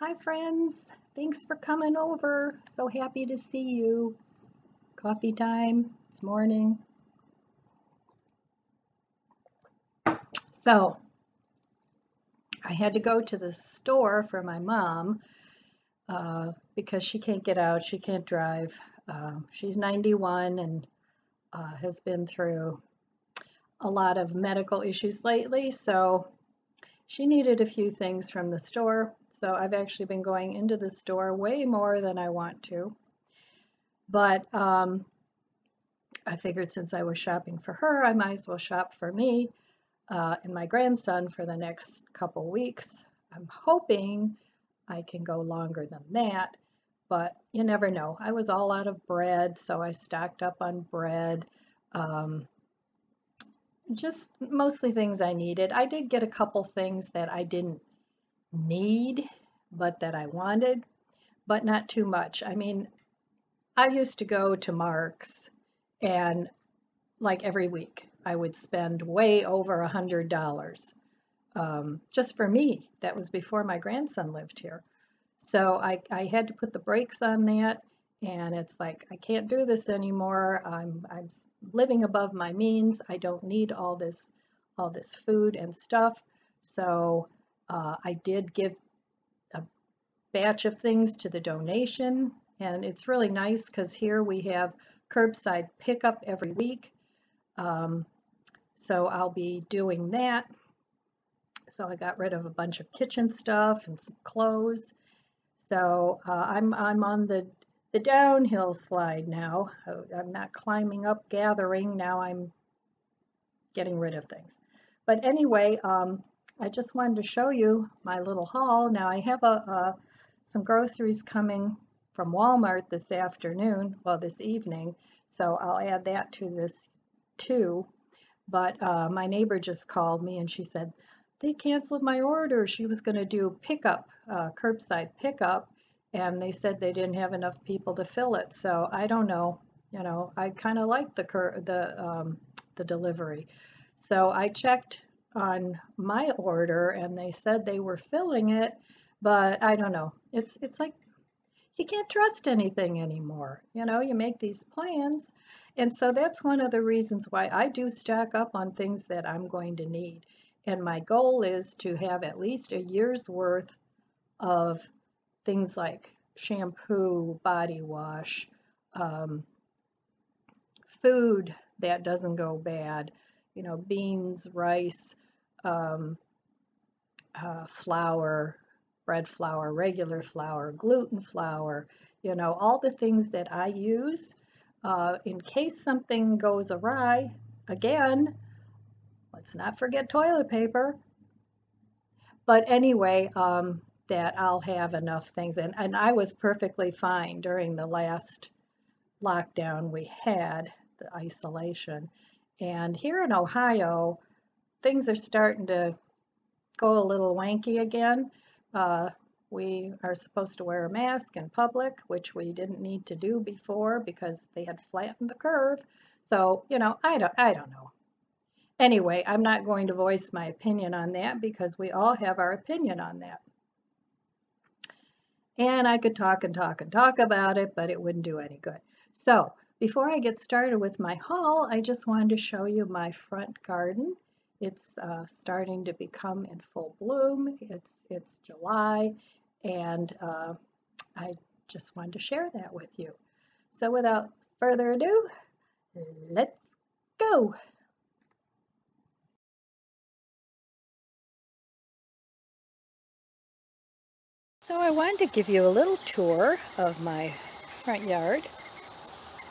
Hi friends, thanks for coming over. So happy to see you. Coffee time, it's morning. So I had to go to the store for my mom because she can't get out, she can't drive. She's 91 and has been through a lot of medical issues lately, so she needed a few things from the store. So I've actually been going into the store way more than I want to. But I figured since I was shopping for her, I might as well shop for me and my grandson for the next couple weeks. I'm hoping I can go longer than that, but you never know. I was all out of bread, so I stocked up on bread. Um, just mostly things I needed. I did get a couple things that I didn't need, but that I wanted, but not too much. I mean, I used to go to Mark's and like every week I would spend way over $100 just for me. That was before my grandson lived here. So I had to put the brakes on that, and it's like I can't do this anymore. I'm living above my means. I don't need all this food and stuff. So I did give a batch of things to the donation, and it's really nice because here we have curbside pickup every week. Um, so I'll be doing that. So I got rid of a bunch of kitchen stuff and some clothes. So I'm on the downhill slide now. I'm not climbing up, gathering. Now I'm getting rid of things. But anyway, I just wanted to show you my little haul. Now I have some groceries coming from Walmart this afternoon, well, this evening. So I'll add that to this too. But my neighbor just called me and she said, they canceled my order. She was going to do pickup, curbside pickup, and they said they didn't have enough people to fill it. So I don't know. You know, I kind of like the delivery. So I checked on my order and they said they were filling it, but I don't know. It's like you can't trust anything anymore. You know, you make these plans. And so that's one of the reasons why I do stack up on things that I'm going to need. And my goal is to have at least a year's worth of things like shampoo, body wash, um, food that doesn't go bad, you know, beans, rice, um, flour, bread flour, regular flour, gluten flour, you know, all the things that I use in case something goes awry. Again, let's not forget toilet paper. But anyway, that I'll have enough things. And I was perfectly fine during the last lockdown we had, the isolation. And here in Ohio, things are starting to go a little wanky again. Uh, we are supposed to wear a mask in public, which we didn't need to do before because they had flattened the curve. So, you know, I don't know. Anyway, I'm not going to voice my opinion on that because we all have our opinion on that. And I could talk and talk and talk about it, but it wouldn't do any good. So before I get started with my haul, I just wanted to show you my front garden. It's starting to become in full bloom. It's July, and I just wanted to share that with you. So without further ado, let's go. So I wanted to give you a little tour of my front yard.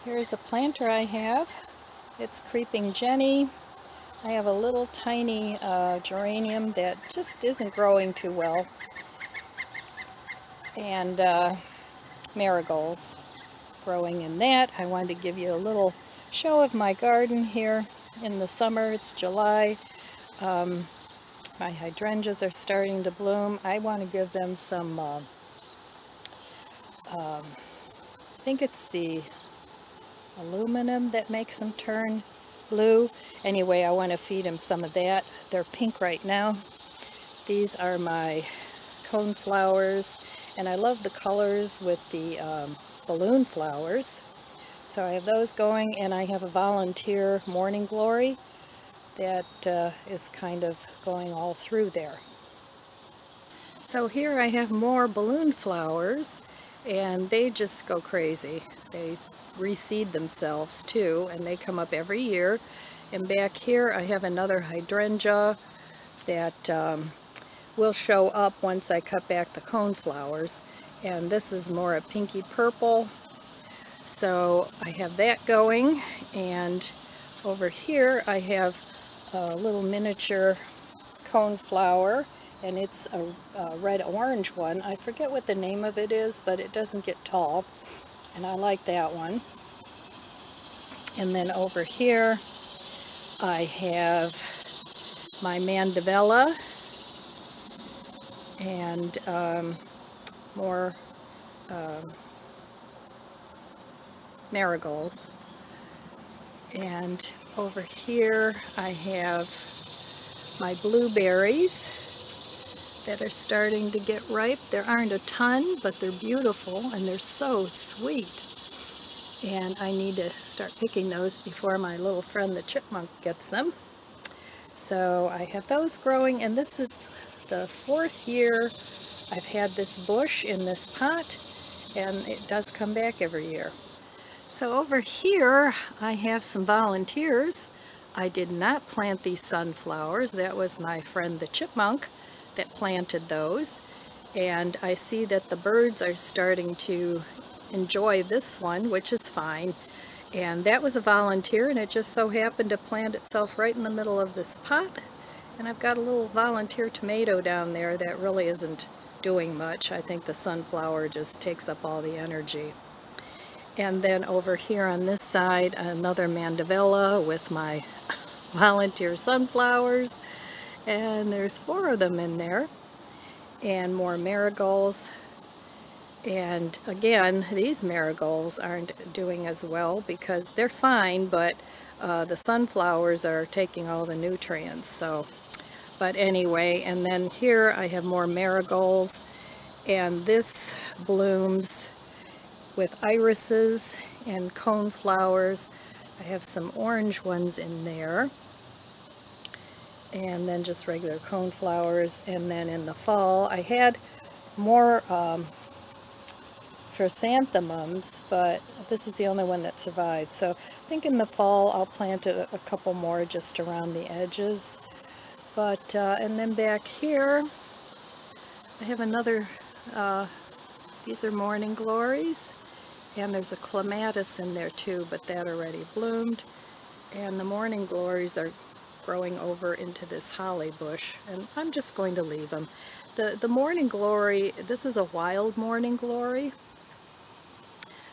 Here's a planter I have. It's Creeping Jenny. I have a little tiny geranium that just isn't growing too well. And marigolds growing in that. I wanted to give you a little show of my garden here in the summer. It's July. My hydrangeas are starting to bloom. I want to give them some, I think it's the aluminum that makes them turn blue. Anyway, I want to feed them some of that. They're pink right now. These are my coneflowers, And I love the colors with the balloon flowers. So I have those going, and I have a volunteer morning glory that is kind of going all through there. So here I have more balloon flowers, and they just go crazy. They reseed themselves too, and they come up every year. And back here I have another hydrangea that will show up once I cut back the cone flowers. And this is more a pinky purple. So I have that going, and over here I have a little miniature cone flower, and it's a red-orange one. I forget what the name of it is, but it doesn't get tall, and I like that one. And then over here I have my mandevilla and more marigolds. And over here I have my blueberries that are starting to get ripe. There aren't a ton, but they're beautiful and they're so sweet. And I need to start picking those before my little friend the chipmunk gets them. So I have those growing, and this is the 4th year I've had this bush in this pot, and it does come back every year. So over here I have some volunteers. I did not plant these sunflowers. That was my friend the chipmunk that planted those. And I see that the birds are starting to enjoy this one, which is fine. And that was a volunteer, and it just so happened to plant itself right in the middle of this pot. And I've got a little volunteer tomato down there that really isn't doing much. I think the sunflower just takes up all the energy. And then over here on this side, another mandevilla with my volunteer sunflowers. And there's 4 of them in there. And more marigolds. And again, these marigolds aren't doing as well because they're fine, but the sunflowers are taking all the nutrients. So, but anyway, and then here I have more marigolds, and this blooms with irises and cone flowers. I have some orange ones in there, and then just regular cone flowers. And then in the fall I had more chrysanthemums, but this is the only one that survived. So I think in the fall I'll plant a couple more just around the edges. But and then back here I have another, these are morning glories, and there's a clematis in there too, but that already bloomed. And the morning glories are growing over into this holly bush, and I'm just going to leave them. The morning glory, this is a wild morning glory,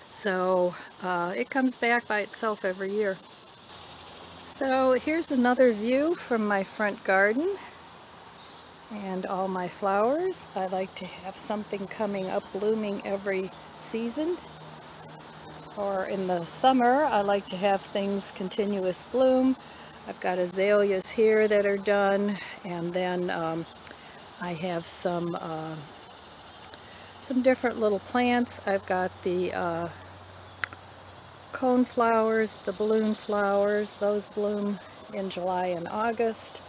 so it comes back by itself every year. So here's another view from my front garden and all my flowers. I like to have something coming up blooming every season. Or in the summer, I like to have things continuous bloom. I've got azaleas here that are done, and then I have some different little plants. I've got the cone flowers, the balloon flowers. Those bloom in July and August.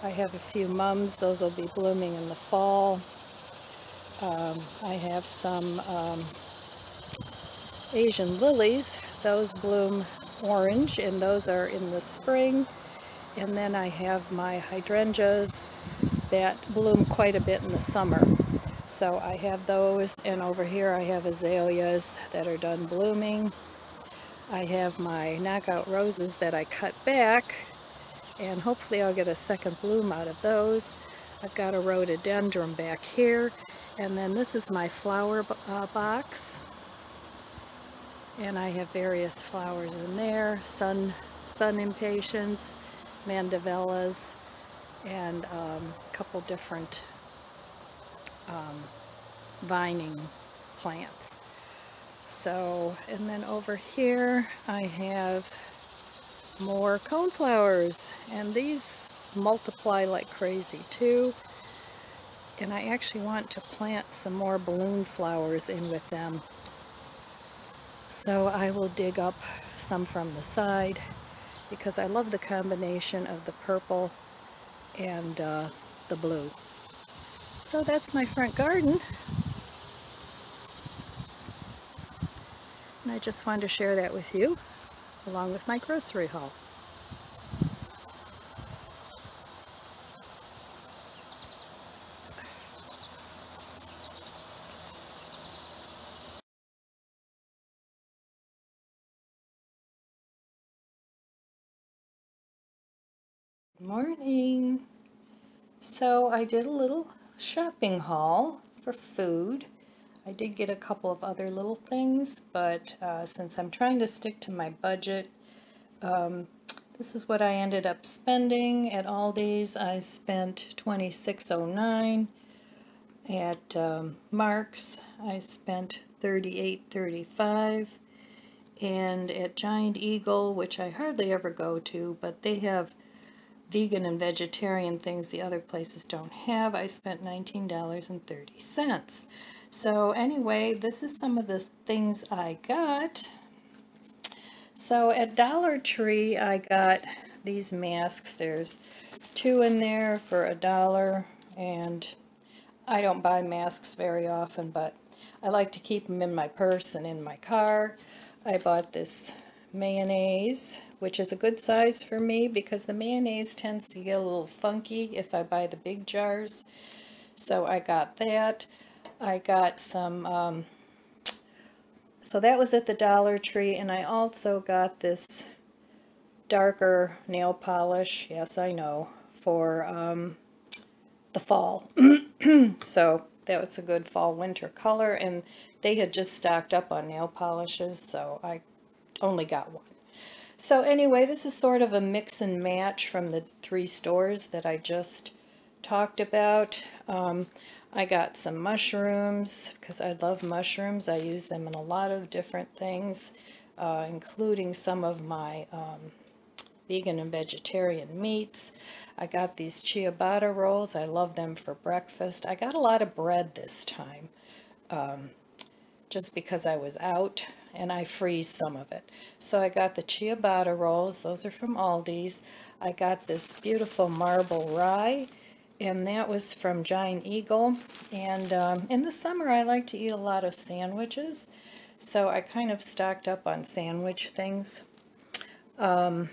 I have a few mums. Those will be blooming in the fall. I have some Asian lilies. Those bloom orange, and those are in the spring. And then I have my hydrangeas that bloom quite a bit in the summer. So I have those, and over here I have azaleas that are done blooming. I have my knockout roses that I cut back, and hopefully I'll get a second bloom out of those. I've got a rhododendron back here, and then this is my flower box. And I have various flowers in there, sun impatiens, mandevillas, and a couple different vining plants. So, and then over here I have more coneflowers, and these multiply like crazy too. and I actually want to plant some more balloon flowers in with them. So I will dig up some from the side because I love the combination of the purple and the blue. So that's my front garden, and I just wanted to share that with you along with my grocery haul. Good morning. So I did a little shopping haul for food. I did get a couple of other little things, but since I'm trying to stick to my budget, this is what I ended up spending at Aldi's. I spent $26.09. At Mark's, I spent $38.35. And at Giant Eagle, which I hardly ever go to, but they have vegan and vegetarian things the other places don't have, I spent $19.30. So anyway, this is some of the things I got. So at Dollar Tree, I got these masks. There's 2 in there for $1, and I don't buy masks very often, but I like to keep them in my purse and in my car. I bought this mayonnaise, which is a good size for me because the mayonnaise tends to get a little funky if I buy the big jars. So I got that. I got some, so that was at the Dollar Tree, and I also got this darker nail polish, yes I know, for the fall. So that was a good fall winter color, and they had just stocked up on nail polishes, so I only got one. So anyway, this is sort of a mix and match from the 3 stores that I just talked about. I got some mushrooms because I love mushrooms. I use them in a lot of different things, including some of my vegan and vegetarian meats. I got these ciabatta rolls. I love them for breakfast. I got a lot of bread this time, just because I was out, and I freeze some of it. So I got the ciabatta rolls. Those are from Aldi's. I got this beautiful marble rye, and that was from Giant Eagle. And in the summer, I like to eat a lot of sandwiches, so I kind of stocked up on sandwich things. I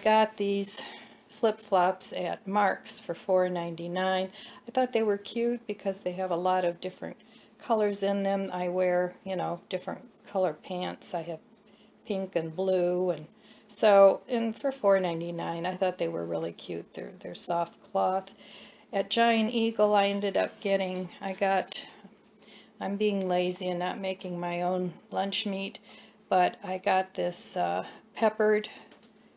got these flip-flops at Mark's for $4.99. I thought they were cute because they have a lot of different colors in them. I wear, you know, different color pants. I have pink and blue, and so, and for $4.99, I thought they were really cute. They're soft cloth. At Giant Eagle, I ended up getting, I'm being lazy and not making my own lunch meat, but I got this peppered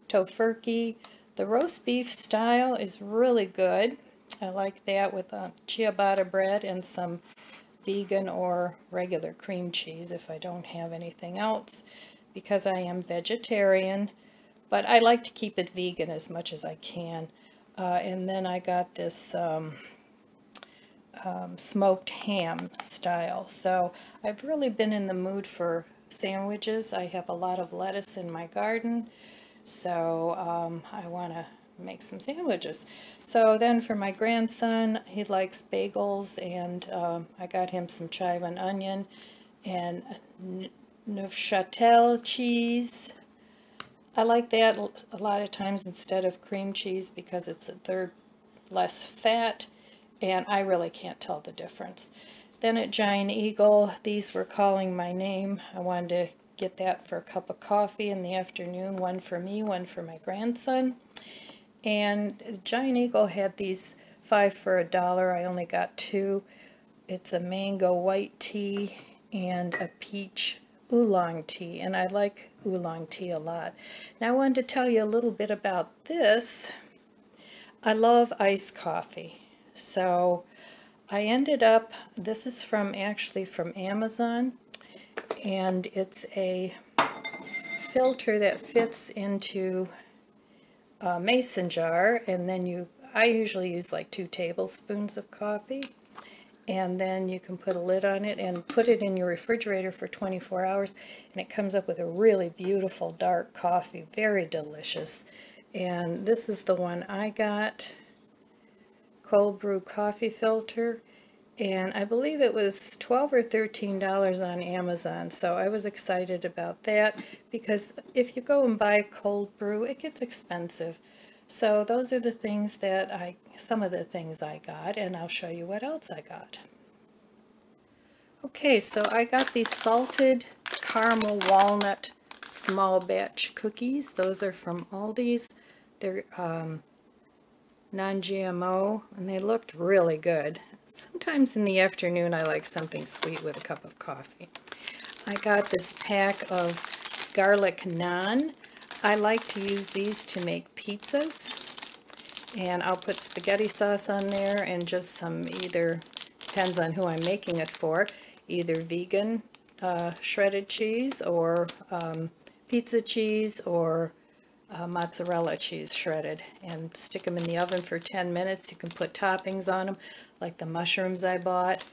tofurkey. The roast beef style is really good. I like that with ciabatta bread and some vegan or regular cream cheese if I don't have anything else, because I am vegetarian, but I like to keep it vegan as much as I can. And then I got this smoked ham style. So I've really been in the mood for sandwiches. I have a lot of lettuce in my garden, so I want to make some sandwiches. So then for my grandson, he likes bagels, and I got him some chive and onion and Neuchâtel cheese. I like that a lot of times instead of cream cheese because they're less fat, and I really can't tell the difference. Then at Giant Eagle, these were calling my name. I wanted to get that for a cup of coffee in the afternoon, one for me, one for my grandson. And Giant Eagle had these 5 for $1. I only got 2. It's a mango white tea and a peach oolong tea, and I like oolong tea a lot. Now I wanted to tell you a little bit about this. I love iced coffee, so I ended up, this is actually from Amazon, and it's a filter that fits into a mason jar, and then I usually use like 2 tablespoons of coffee. And then you can put a lid on it and put it in your refrigerator for 24 hours, and it comes up with a really beautiful dark coffee, very delicious. And this is the one I got, cold brew coffee filter, and I believe it was $12 or $13 on Amazon, so I was excited about that, because if you go and buy cold brew, it gets expensive. So those are the things that some of the things I got, and I'll show you what else I got. Okay, so I got these salted caramel walnut small batch cookies. Those are from Aldi's. They're non-GMO, and they looked really good. Sometimes in the afternoon I like something sweet with a cup of coffee. I got this pack of garlic naan. I like to use these to make pizzas, and I'll put spaghetti sauce on there and just some, either, depends on who I'm making it for, either vegan shredded cheese or pizza cheese or mozzarella cheese shredded, and stick them in the oven for 10 minutes. You can put toppings on them, like the mushrooms I bought,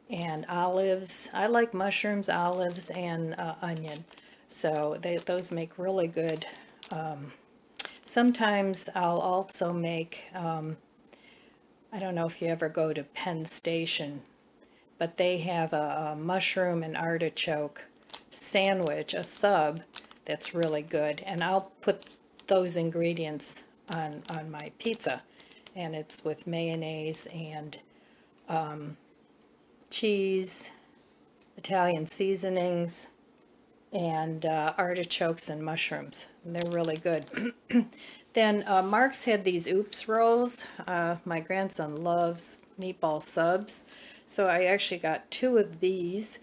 and olives. I like mushrooms, olives, and onion. So those make really good. Sometimes I'll also make, I don't know if you ever go to Penn Station, but they have a mushroom and artichoke sandwich, a sub, that's really good. And I'll put those ingredients on my pizza. And it's with mayonnaise and cheese, Italian seasonings, and artichokes and mushrooms. And they're really good. Then Mark's had these Oops rolls. My grandson loves meatball subs, so I actually got 2 of these.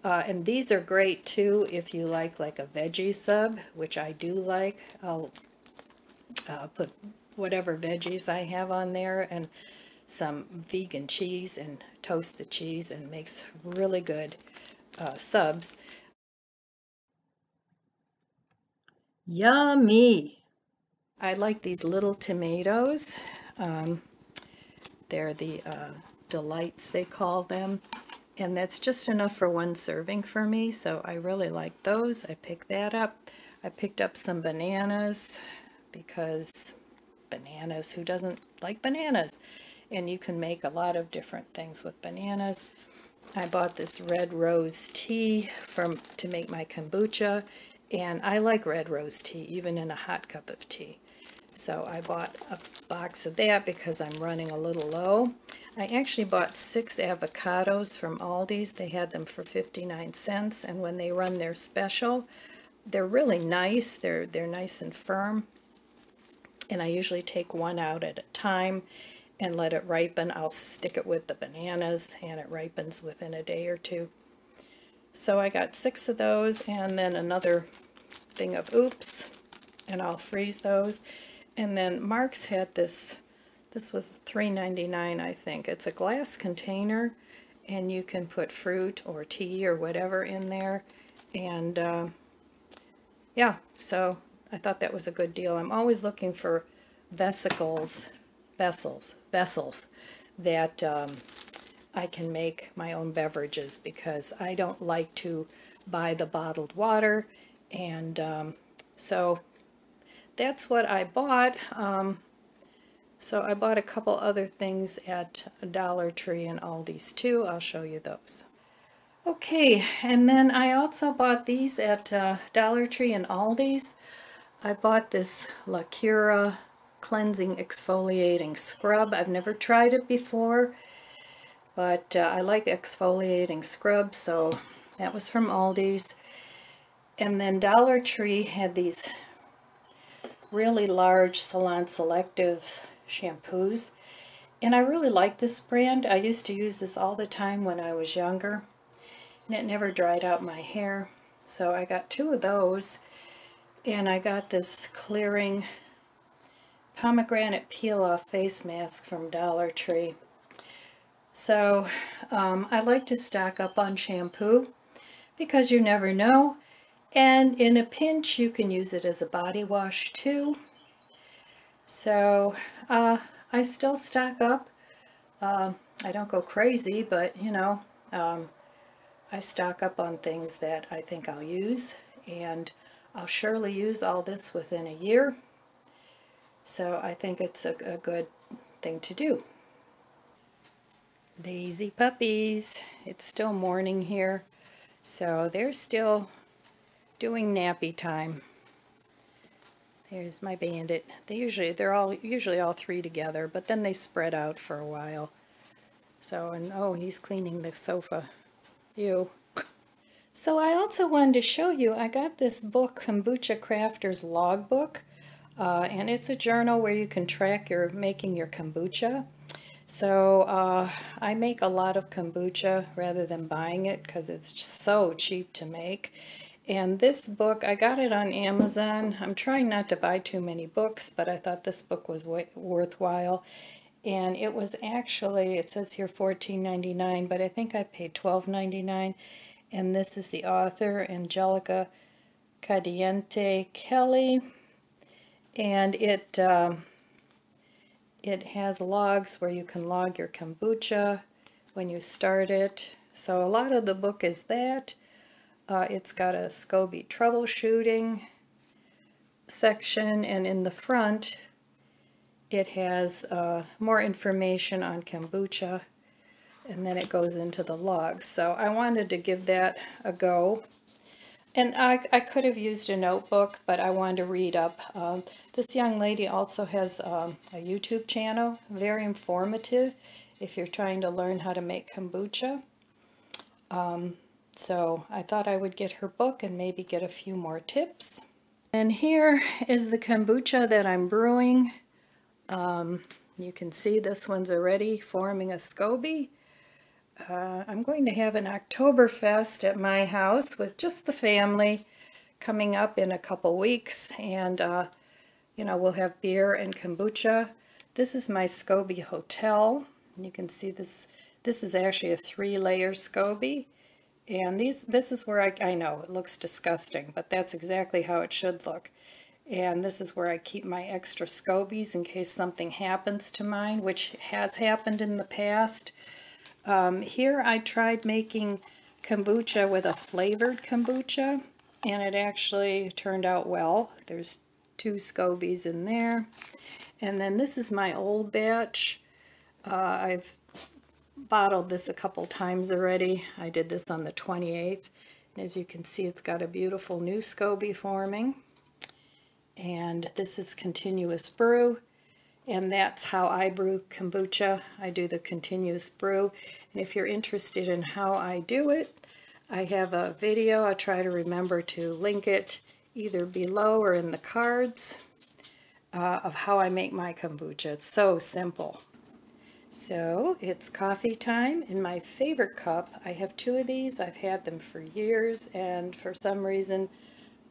And these are great too if you like a veggie sub, which I do like. I'll put whatever veggies I have on there and some vegan cheese and toast the cheese, and makes really good subs. Yummy! I like these little tomatoes. They're the delights, they call them. And that's just enough for 1 serving for me, so I really like those. I picked that up. I picked up some bananas, because bananas, who doesn't like bananas? And you can make a lot of different things with bananas. I bought this red rose tea to make my kombucha, and I like red rose tea, even in a hot cup of tea. So I bought a box of that because I'm running a little low. I actually bought 6 avocados from Aldi's. They had them for 59 cents, and when they run their special, they're really nice. They're nice and firm, and I usually take 1 out at a time and let it ripen. I'll stick it with the bananas, and it ripens within a day or 2. So I got 6 of those, and then another thing of Oops, and I'll freeze those. And then Mark's had this was $3.99, I think. It's a glass container, and you can put fruit or tea or whatever in there. And yeah, so I thought that was a good deal. I'm always looking for vessels that I can make my own beverages, because I don't like to buy the bottled water. And so that's what I bought. So I bought a couple other things at Dollar Tree and Aldi's too. I'll show you those. Okay, and then I also bought these at Dollar Tree and Aldi's. I bought this La Cura Cleansing Exfoliating Scrub. I've never tried it before, but I like exfoliating scrubs, so that was from Aldi's. And then Dollar Tree had these really large Salon Selective shampoos, and I really like this brand. I used to use this all the time when I was younger, and it never dried out my hair. So I got 2 of those, and I got this clearing pomegranate peel-off face mask from Dollar Tree. So I like to stock up on shampoo, because you never know, and in a pinch you can use it as a body wash too. So I still stock up. I don't go crazy, but you know, I stock up on things that I think I'll use, and I'll surely use all this within a year. So I think it's a good thing to do. Lazy puppies. It's still morning here, so they're still doing nappy time. There's my bandit. They're usually all three together, but then they spread out for a while. So, and oh, he's cleaning the sofa. Ew. So I also wanted to show you, I got this book, Kombucha Crafter's Logbook, and it's a journal where you can track your making your kombucha. So I make a lot of kombucha rather than buying it because it's just so cheap to make. And this book, I got it on Amazon. I'm trying not to buy too many books, but I thought this book was worthwhile. And it was actually, it says here $14.99, but I think I paid $12.99. And this is the author, Angelica Cadiente Kelly. And it has logs where you can log your kombucha when you start it. So a lot of the book is that. It's got a SCOBY troubleshooting section, and in the front it has more information on kombucha, and then it goes into the logs. So I wanted to give that a go. And I could have used a notebook, but I wanted to read up. This young lady also has a YouTube channel, very informative if you're trying to learn how to make kombucha. So I thought I would get her book and maybe get a few more tips. And here is the kombucha that I'm brewing. You can see this one's already forming a SCOBY. I'm going to have an Oktoberfest at my house with just the family coming up in a couple weeks, and you know, we'll have beer and kombucha. This is my SCOBY hotel. You can see this is actually a 3-layer SCOBY, and this is where I know it looks disgusting, but that's exactly how it should look. And this is where I keep my extra SCOBYs in case something happens to mine, which has happened in the past. Here I tried making kombucha with a flavored kombucha, and it actually turned out well. There's 2 SCOBYs in there. And then this is my old batch. I've bottled this a couple times already. I did this on the 28th. And as you can see, it's got a beautiful new SCOBY forming. And this is continuous brew. And that's how I brew kombucha. I do the continuous brew. And if you're interested in how I do it, I have a video. I try to remember to link it either below or in the cards of how I make my kombucha. It's so simple. So it's coffee time in my favorite cup. I have 2 of these. I've had them for years, and for some reason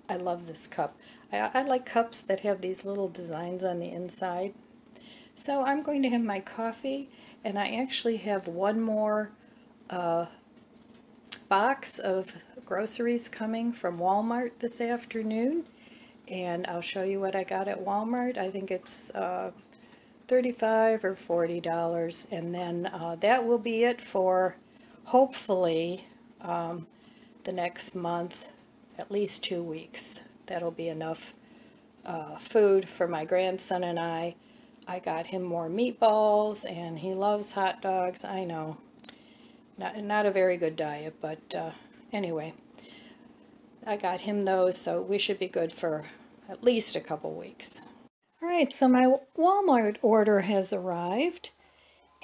I love this cup. I like cups that have these little designs on the inside. So I'm going to have my coffee, and I actually have one more box of groceries coming from Walmart this afternoon, and I'll show you what I got at Walmart. I think it's $35 or $40, and then that will be it for hopefully the next month, at least 2 weeks. That'll be enough food for my grandson and I. I got him more meatballs, and he loves hot dogs. I know, not a very good diet, but anyway, I got him those, so we should be good for at least a couple weeks. All right, so my Walmart order has arrived,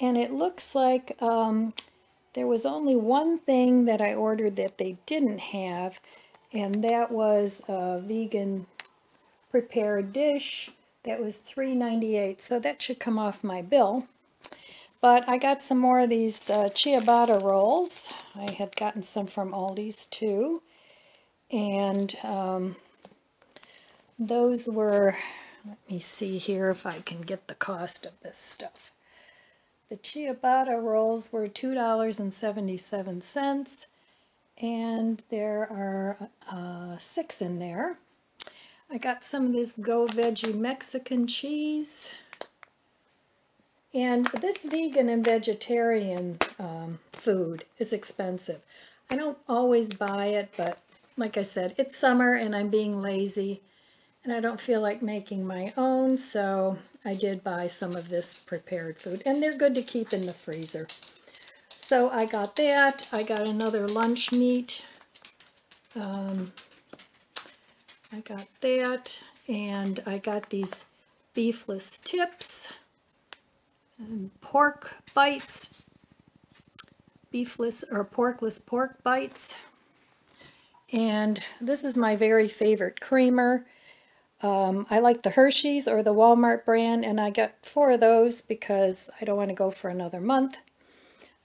and it looks like there was only one thing that I ordered that they didn't have, and that was a vegan prepared dish. That was $3.98, so that should come off my bill. But I got some more of these ciabatta rolls. I had gotten some from Aldi's too. And those were, let me see here if I can get the cost of this stuff. The ciabatta rolls were $2.77, and there are 6 in there. I got some of this Go Veggie Mexican cheese. And this vegan and vegetarian food is expensive. I don't always buy it, but like I said, it's summer and I'm being lazy and I don't feel like making my own, so I did buy some of this prepared food, and they're good to keep in the freezer. So I got that. I got another lunch meat. I got that, and I got these beefless tips and pork bites, beefless or porkless pork bites. And this is my very favorite creamer. I like the Hershey's or the Walmart brand, and I got 4 of those because I don't want to go for another month.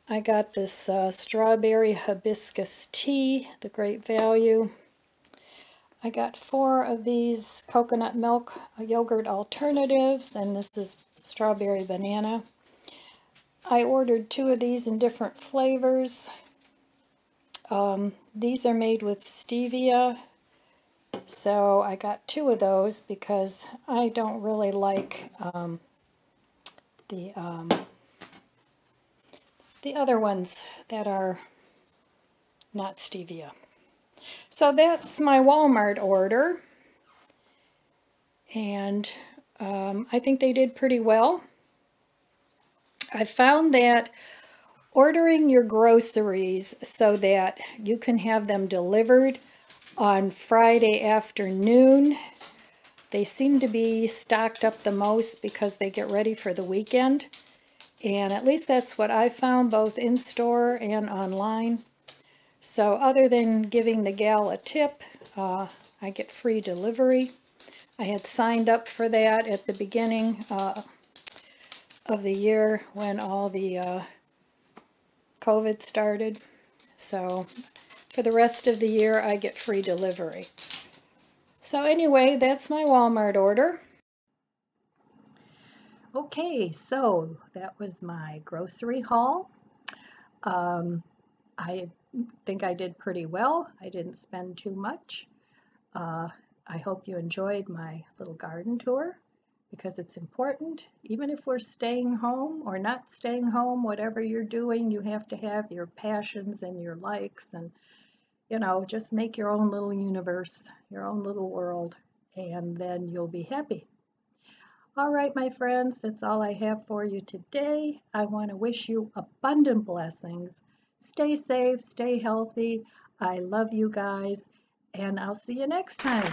I got this strawberry hibiscus tea, the Great Value. I got 4 of these coconut milk yogurt alternatives, and this is strawberry banana. I ordered 2 of these in different flavors. These are made with stevia, so I got 2 of those because I don't really like the other ones that are not stevia. So that's my Walmart order, and I think they did pretty well. I found that ordering your groceries so that you can have them delivered on Friday afternoon, they seem to be stocked up the most because they get ready for the weekend. And at least that's what I found, both in store and online. So other than giving the gal a tip, I get free delivery. I had signed up for that at the beginning of the year when all the COVID started. So for the rest of the year, I get free delivery. So anyway, that's my Walmart order. Okay, so that was my grocery haul. I think I did pretty well. I didn't spend too much. I hope you enjoyed my little garden tour, because it's important. Even if we're staying home or not staying home, whatever you're doing, you have to have your passions and your likes, and just make your own little universe, your own little world, and then you'll be happy. All right, my friends, that's all I have for you today. I want to wish you abundant blessings. Stay safe, stay healthy. I love you guys, and I'll see you next time.